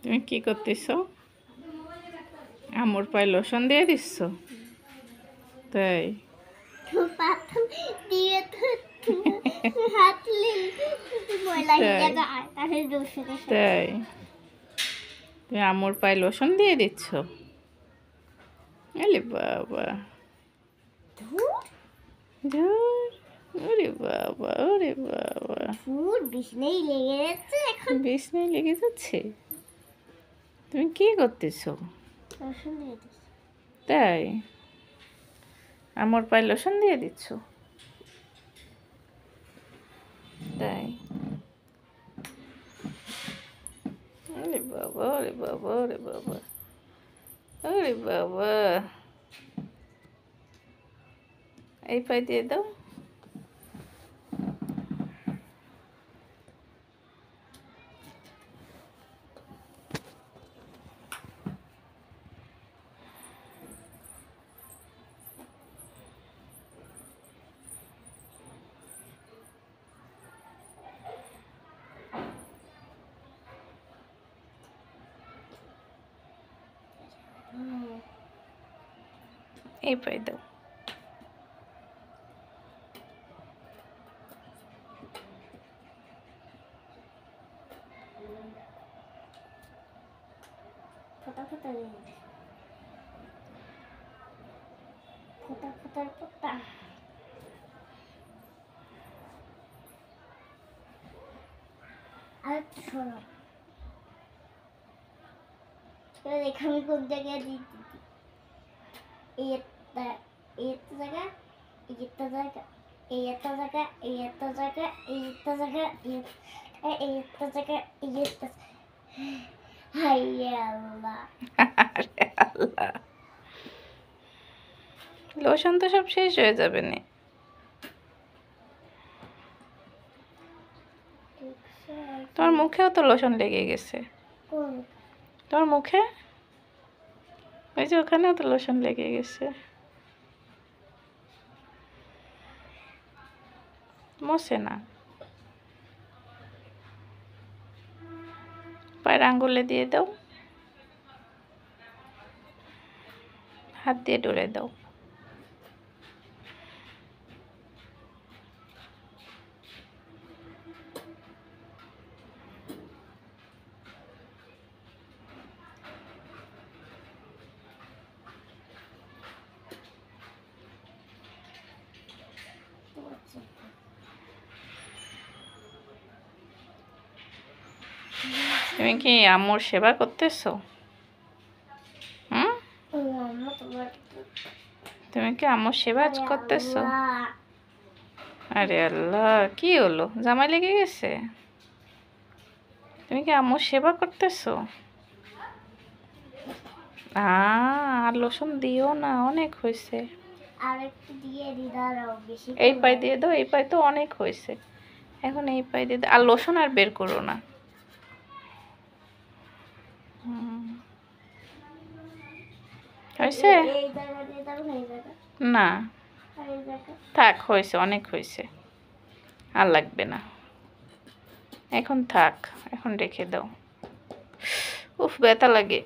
তুমি কি করতেছ? আমুর পায়ে লোশন দিয়ে দিচ্ছ? তাই তাই তুমি আমুর পায়ে লোশন দিয়ে দিচ্ছ? আরে বাবা, ওরে বাবা, ওরে বাবা, বিছনায় লেগে যাচ্ছে এখন। বিছনায় লেগে যাচ্ছে? তুমি কি করতেছো? তাই আমুর পায়ে লোশন দিয়ে দিচ্ছ? তাই ওরে বাবা, ওরে বাবা, ওরে বাবা, ওরে বাবা, এই পায়ে দিয়ে দাও। এই পায়ে দাও। ফোটা ফোটা ফোটা ফোটার ফোটা। আর শোনো, দেখ আমি কোন জায়গায় দিচ্ছি। এই একটা জায়গা, এই একটা জায়গা, এই একটা জায়গা, এই একটা জায়গা, এই একটা জায়গা, এই একটা জায়গা, এই একটা। হাই আল্লাহ, আরে আল্লাহ, লোশন তো সব শেষ হয়ে যাবে না? তোমার মুখেও তো লোশন লেগে গেছে। তোমার মুখে ওই যে ওখানেও তো লোশন লেগে গেছে। মোছে না, পায়ের আঙ্গুলে দিয়ে দাও, হাত দিয়ে ডলে দাও। তুমি কি আম্মুর সেবা করতেছো? তুমি কি আম্মুর সেবা করতেছো? আরে আল্লাহ, কি হলো? জামাই লেগে গেছে? তুমি কি আম্মুর সেবা করতেছো? আর লোশন দিও না, অনেক হয়েছে। এই পায়ে দিয়ে দাও, এই পায়ে তো অনেক হয়েছে, এখন এই পায়ে দিয়ে দাও। আর লোশন আর বের করো না। হয়েছে না? থাক, হয়েছে, অনেক হয়েছে, আর লাগবে না, এখন থাক, এখন রেখে দাও। উফ, ব্যথা লাগে।